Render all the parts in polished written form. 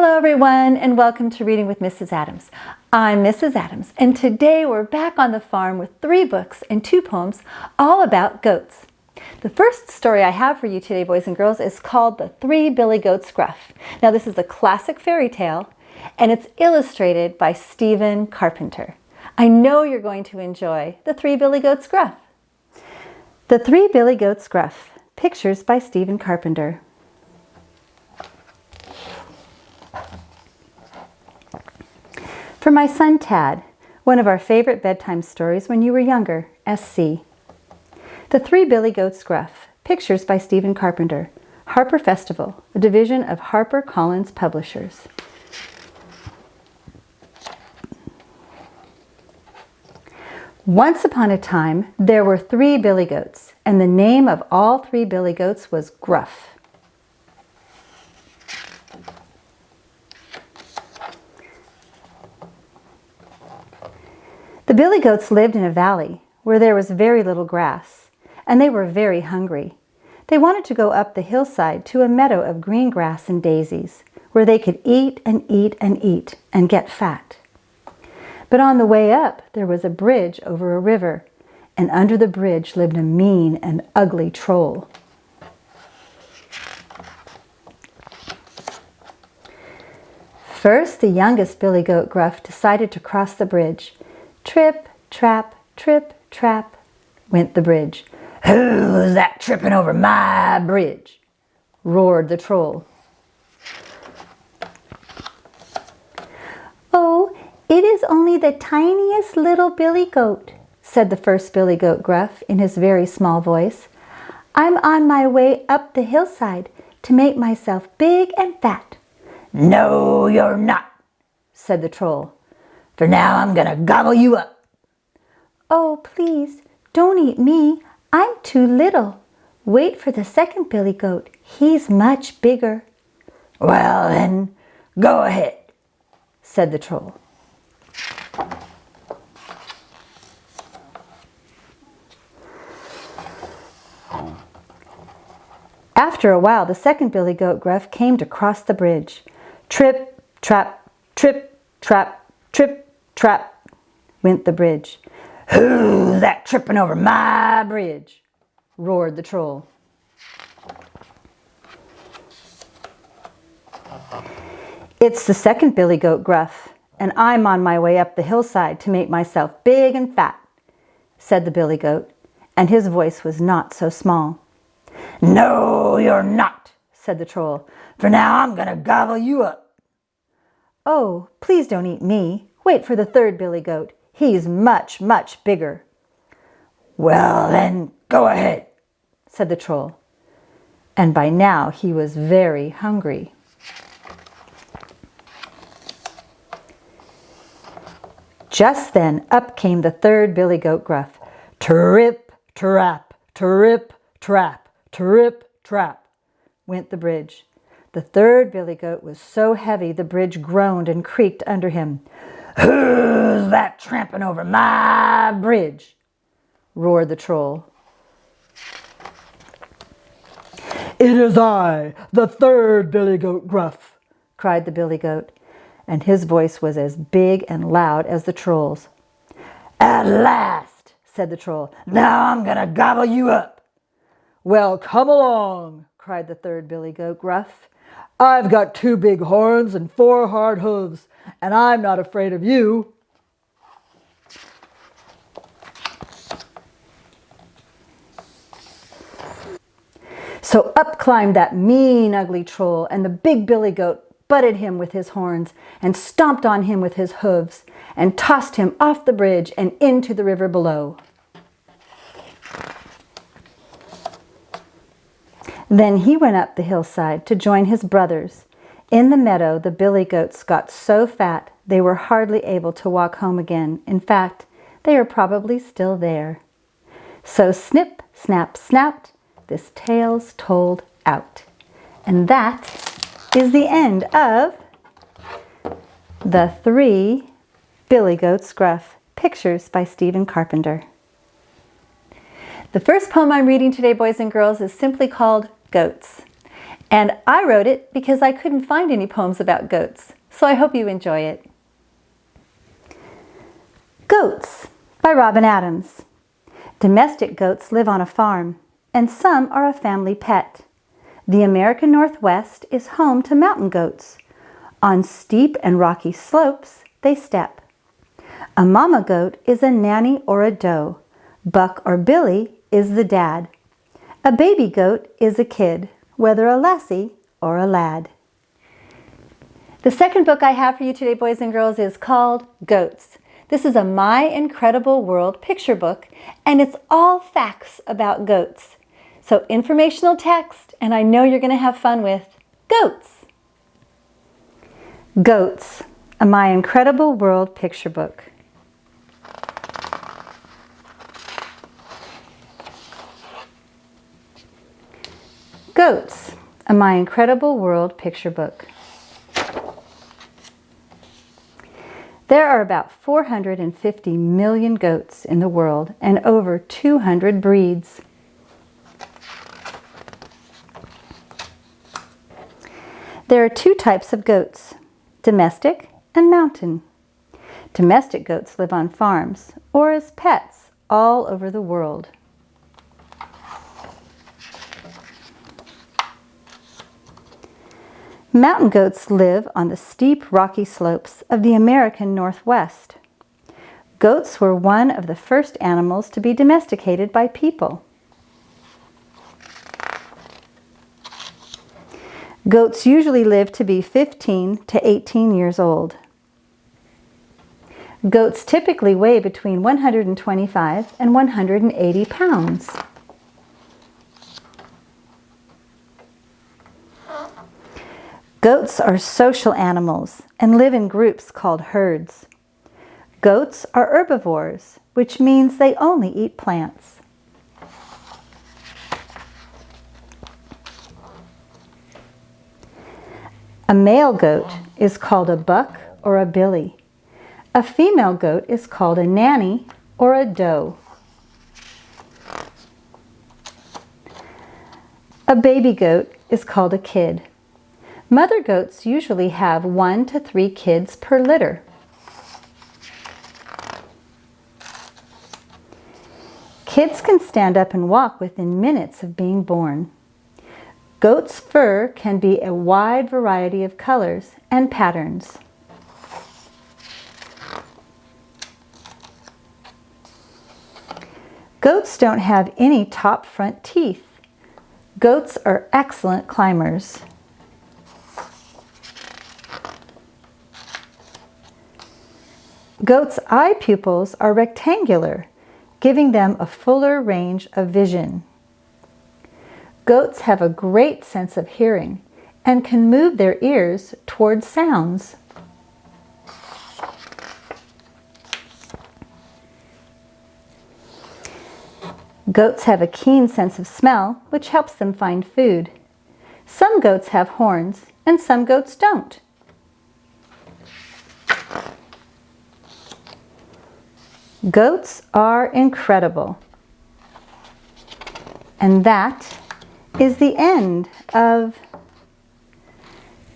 Hello everyone, and welcome to Reading with Mrs. Adams. I'm Mrs. Adams, and today we're back on the farm with 3 books and 2 poems all about goats. The first story I have for you today, boys and girls, is called The 3 Billy Goats Gruff. Now this is a classic fairy tale, and it's illustrated by Stephen Carpenter. I know you're going to enjoy The 3 Billy Goats Gruff. The 3 Billy Goats Gruff, pictures by Stephen Carpenter. For my son Tad, one of our favorite bedtime stories when you were younger, SC. The 3 Billy Goats Gruff, pictures by Stephen Carpenter, Harper Festival, a division of HarperCollins Publishers. Once upon a time, there were 3 billy goats, and the name of all 3 billy goats was Gruff. The billy goats lived in a valley where there was very little grass, and they were very hungry. They wanted to go up the hillside to a meadow of green grass and daisies, where they could eat and eat and eat and get fat. But on the way up, there was a bridge over a river, and under the bridge lived a mean and ugly troll. First, the youngest billy goat Gruff decided to cross the bridge. Trip, trap, went the bridge. "Who's that tripping over my bridge?" roared the troll. "Oh, it is only the tiniest little billy goat," said the first billy goat Gruff in his very small voice. "I'm on my way up the hillside to make myself big and fat." "No, you're not," said the troll. "For now I'm gonna gobble you up." "Oh, please, don't eat me. I'm too little. Wait for the second billy goat. He's much bigger." "Well then, go ahead," said the troll. After a while, the second billy goat Gruff came to cross the bridge. Trip, trap, went the bridge. "Who's that tripping over my bridge?" roared the troll. "It's the second billy goat Gruff, and I'm on my way up the hillside to make myself big and fat," said the billy goat, and his voice was not so small. "No, you're not," said the troll. "For now I'm gonna gobble you up." "Oh, please don't eat me. Wait for the third billy goat. He's much, much bigger." "Well then, go ahead," said the troll. And by now he was very hungry. Just then up came the third billy goat Gruff. Trip, trap, went the bridge. The third billy goat was so heavy the bridge groaned and creaked under him. "Who's that tramping over my bridge?" roared the troll. "It is I, the third billy goat Gruff," cried the billy goat, and his voice was as big and loud as the troll's. "At last," said the troll. "Now I'm gonna gobble you up." "Well, come along," cried the third billy goat Gruff. "I've got 2 big horns and 4 hard hooves, and I'm not afraid of you." So up climbed that mean, ugly troll, and the big billy goat butted him with his horns and stomped on him with his hooves and tossed him off the bridge and into the river below. Then he went up the hillside to join his brothers. In the meadow, the billy goats got so fat they were hardly able to walk home again. In fact, they are probably still there. So snip, snap, snapped, this tale's told out. And that is the end of The 3 Billy Goats Gruff, pictures by Stephen Carpenter. The first poem I'm reading today, boys and girls, is simply called Goats. And I wrote it because I couldn't find any poems about goats, so I hope you enjoy it. Goats by Robin Adams. Domestic goats live on a farm, and some are a family pet. The American Northwest is home to mountain goats. On steep and rocky slopes, they step. A mama goat is a nanny or a doe. Buck or Billy is the dad. A baby goat is a kid, whether a lassie or a lad. The second book I have for you today, boys and girls, is called Goats. This is a My Incredible World picture book, and it's all facts about goats. So informational text, and I know you're going to have fun with goats. Goats, a My Incredible World picture book. Goats, a My Incredible World picture book. There are about 450 million goats in the world and over 200 breeds. There are two types of goats, domestic and mountain. Domestic goats live on farms or as pets all over the world. Mountain goats live on the steep rocky slopes of the American Northwest. Goats were one of the first animals to be domesticated by people. Goats usually live to be 15 to 18 years old. Goats typically weigh between 125 and 180 pounds. Goats are social animals and live in groups called herds. Goats are herbivores, which means they only eat plants. A male goat is called a buck or a billy. A female goat is called a nanny or a doe. A baby goat is called a kid. Mother goats usually have 1 to 3 kids per litter. Kids can stand up and walk within minutes of being born. Goat's fur can be a wide variety of colors and patterns. Goats don't have any top front teeth. Goats are excellent climbers. Goats' eye pupils are rectangular, giving them a fuller range of vision. Goats have a great sense of hearing and can move their ears toward sounds. Goats have a keen sense of smell, which helps them find food. Some goats have horns and some goats don't. Goats are incredible. And that is the end of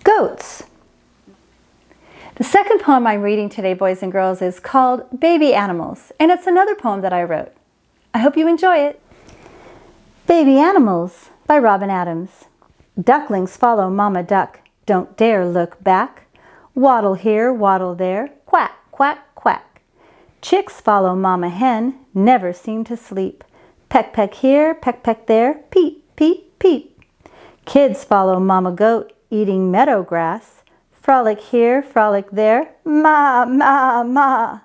Goats. The second poem I'm reading today, boys and girls, is called Baby Animals, and it's another poem that I wrote. I hope you enjoy it. Baby Animals by Robin Adams. Ducklings follow Mama Duck, don't dare look back. Waddle here, waddle there, quack, quack, quack. Chicks follow Mama Hen, never seem to sleep. Peck, peck here, peck, peck there, peep, peep, peep. Kids follow Mama Goat, eating meadow grass. Frolic here, frolic there, ma, ma, ma.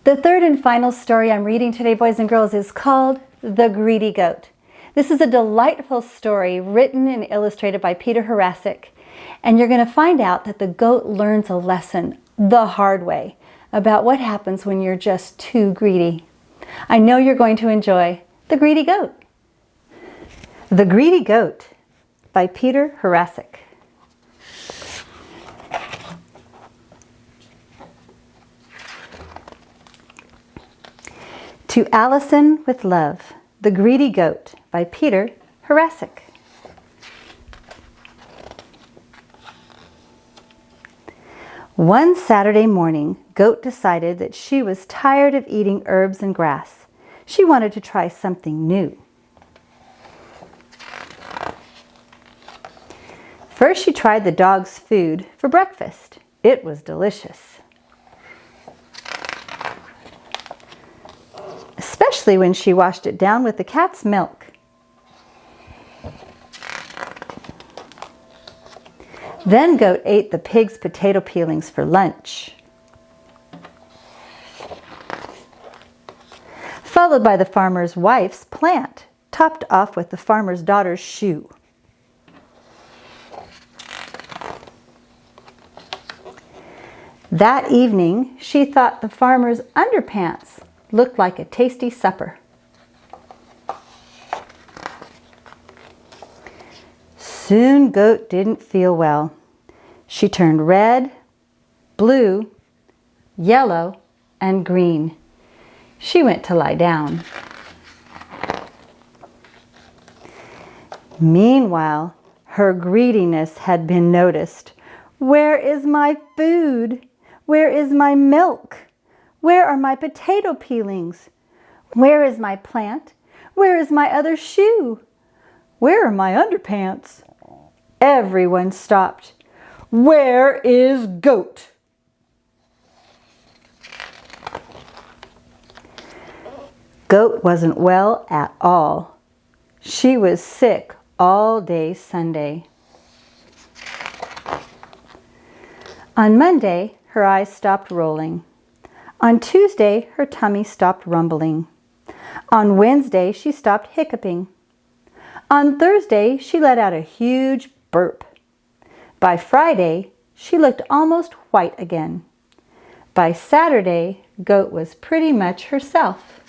The third and final story I'm reading today, boys and girls, is called The Greedy Goat. This is a delightful story written and illustrated by Peter Horacek. And you're going to find out that the goat learns a lesson the hard way about what happens when you're just too greedy. I know you're going to enjoy The Greedy Goat. The Greedy Goat by Peter Horacek. To Allison with Love, The Greedy Goat by Peter Horacek. One Saturday morning, Goat decided that she was tired of eating herbs and grass. She wanted to try something new. First, she tried the dog's food for breakfast. It was delicious, especially when she washed it down with the cat's milk. Then Goat ate the pig's potato peelings for lunch, followed by the farmer's wife's plant, topped off with the farmer's daughter's shoe. That evening, she thought the farmer's underpants looked like a tasty supper. Soon Goat didn't feel well. She turned red, blue, yellow, and green. She went to lie down. Meanwhile, her greediness had been noticed. "Where is my food? Where is my milk? Where are my potato peelings? Where is my plant? Where is my other shoe? Where are my underpants?" Everyone stopped. "Where is Goat?" Goat wasn't well at all. She was sick all day Sunday. On Monday, her eyes stopped rolling. On Tuesday, her tummy stopped rumbling. On Wednesday, she stopped hiccuping. On Thursday, she let out a huge burp. By Friday, she looked almost white again. By Saturday, Goat was pretty much herself.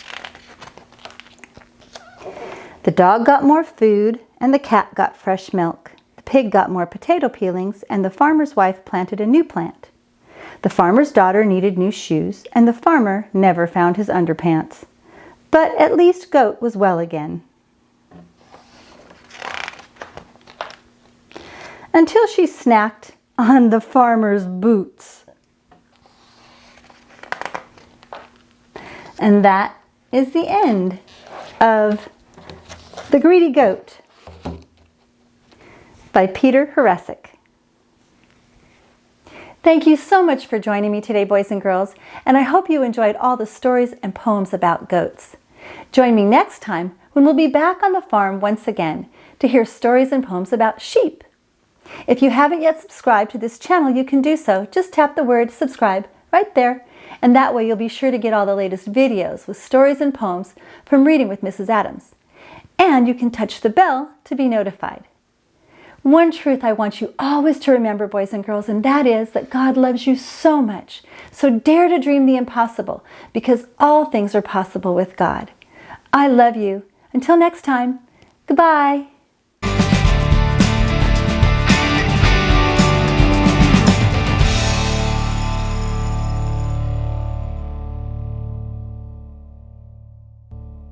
The dog got more food, and the cat got fresh milk. The pig got more potato peelings, and the farmer's wife planted a new plant. The farmer's daughter needed new shoes, and the farmer never found his underpants. But at least Goat was well again. Until she snacked on the farmer's boots. And that is the end of The Greedy Goat by Peter Horacek. Thank you so much for joining me today, boys and girls, and I hope you enjoyed all the stories and poems about goats. Join me next time when we'll be back on the farm once again to hear stories and poems about sheep. If you haven't yet subscribed to this channel, you can do so. Just tap the word subscribe right there, and that way you'll be sure to get all the latest videos with stories and poems from Reading with Mrs. Adams. And you can touch the bell to be notified. One truth I want you always to remember, boys and girls, and that is that God loves you so much. So dare to dream the impossible, because all things are possible with God. I love you. Until next time, goodbye.